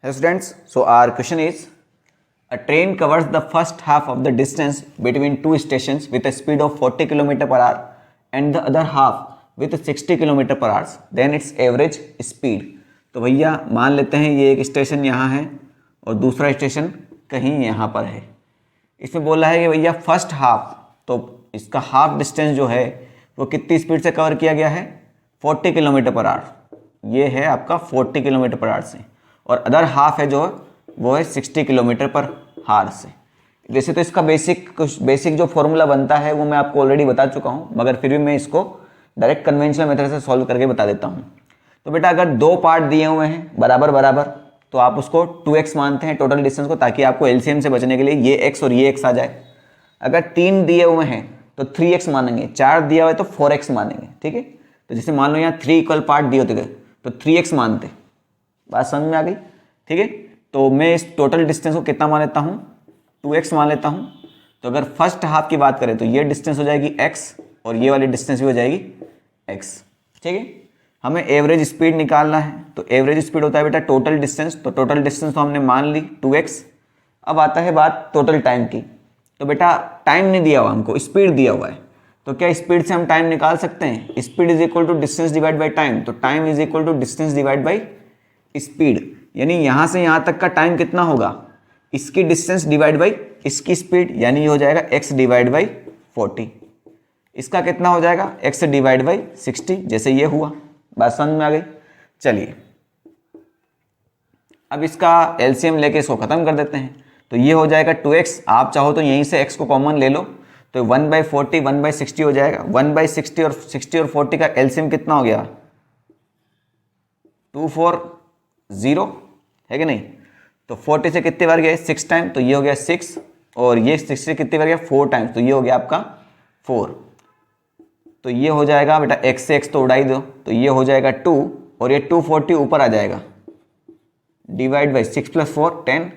Hey students, so our question is, a train covers the first half of the distance between two stations with a speed of 40 km per hour and the other half with 60 km per hour. Then its average speed. तो भैया मान लेते हैं ये एक station यहाँ है और दूसरा स्टेशन कहीं यहाँ पर है। इसमें बोला है कि भैया फर्स्ट हाफ, तो इसका हाफ डिस्टेंस जो है वो कितनी स्पीड से कवर किया गया है, 40 किलोमीटर पर आवर। ये है आपका 40 किलोमीटर पर आवर से, और अदर हाफ है जो वो है 60 किलोमीटर पर आवर से। वैसे तो इसका बेसिक जो फॉर्मूला बनता है वो मैं आपको ऑलरेडी बता चुका हूँ, मगर फिर भी मैं इसको डायरेक्ट कन्वेंशनल मेथड से सॉल्व करके बता देता हूँ। तो बेटा अगर दो पार्ट दिए हुए हैं बराबर बराबर, तो आप उसको 2x मानते हैं टोटल डिस्टेंस को, ताकि आपको एलसीएम से बचने के लिए ये x और ये x आ जाए। अगर 3 दिए हुए हैं तो 3x मानेंगे, 4 दिया हुआ है तो 4x मानेंगे। ठीक है, तो जैसे मान लो यहाँ 3 इक्वल पार्ट दिए होते तो 3x मानते। बात समझ में आ गई? ठीक है, तो मैं इस टोटल डिस्टेंस को कितना मान लेता हूँ, 2x मान लेता हूँ। तो अगर फर्स्ट हाफ की बात करें तो ये डिस्टेंस हो जाएगी x और ये वाली डिस्टेंस भी हो जाएगी x। ठीक है, हमें एवरेज स्पीड निकालना है, तो एवरेज स्पीड होता है बेटा टोटल डिस्टेंस। तो टोटल डिस्टेंस तो हमने मान ली 2x। अब आता है बात टोटल टाइम की। तो बेटा टाइम नहीं दिया हुआ हमको, स्पीड दिया हुआ है। तो क्या स्पीड से हम टाइम निकाल सकते हैं? Speed is equal to distance divide by time. तो time is equal to distance divide by speed, यानी यहाँ से यहाँ तक का टाइम कितना होगा, इसकी डिस्टेंस डिवाइड बाई इसकी स्पीड, यानी ये हो जाएगा x डिवाइड बाई 40। इसका कितना हो जाएगा, x डिवाइड बाई 60, जैसे ये हुआ। बात समझ में आ गई? चलिए अब इसका एलसीएम लेके इसको खत्म कर देते हैं। तो ये हो जाएगा 2x, आप चाहो तो यहीं से x को कॉमन ले लो, तो 1/40 1/60 हो जाएगा। 1/60 और 60 और 40 का एलसीएम कितना हो गया, 240 है कि नहीं? तो 40 से कितने बार गया, 6 टाइम, तो ये हो गया 6, और ये 6 से कितने बार गया, 4 टाइम्स, तो ये हो गया आपका 4। तो ये हो जाएगा बेटा x से x तो उड़ाई दो, तो ये हो जाएगा 2, और ये 240 ऊपर आ जाएगा, डिवाइड बाई 6 + 4 10,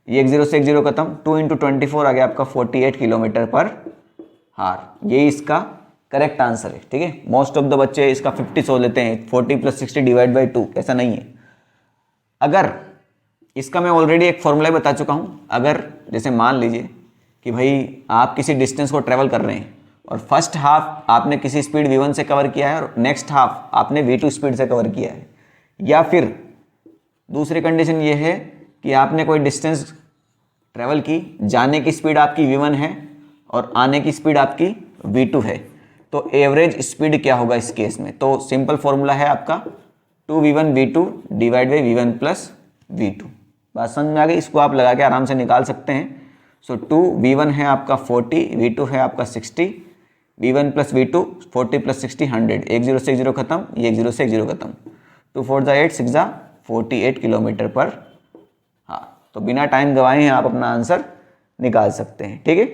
ये 1 0 से 1 0 खत्म, 2 × 24 आ गया आपका 48 किलोमीटर पर आवर। ये इसका करेक्ट आंसर है। ठीक है, मोस्ट ऑफ द बच्चे इसका 50 सोच लेते हैं, 40 + 60 डिवाइड बाई 2, ऐसा नहीं है। अगर इसका मैं ऑलरेडी एक फॉर्मूला बता चुका हूँ। अगर जैसे मान लीजिए कि भाई आप किसी डिस्टेंस को ट्रेवल कर रहे हैं और फर्स्ट हाफ आपने किसी स्पीड v1 से कवर किया है और नेक्स्ट हाफ आपने v2 स्पीड से कवर किया है, या फिर दूसरी कंडीशन ये है कि आपने कोई डिस्टेंस ट्रेवल की, जाने की स्पीड आपकी v1 है और आने की स्पीड आपकी v2 है, तो एवरेज स्पीड क्या होगा इस केस में? तो सिंपल फॉर्मूला है आपका 2v1 v2 divide by v1 plus v2। बात समझ में आ गई? इसको आप लगा के आराम से निकाल सकते हैं। सो 2v1 है आपका 40, v2 है आपका 60, v1 प्लस v2 40 + 60 100, 1 0 से 1 0 खत्म, ये 1 0 से 1 0 खत्म, 2 4 × 8 6 48 किलोमीटर पर। हाँ, तो बिना टाइम गवाए हैं आप अपना आंसर निकाल सकते हैं। ठीक है।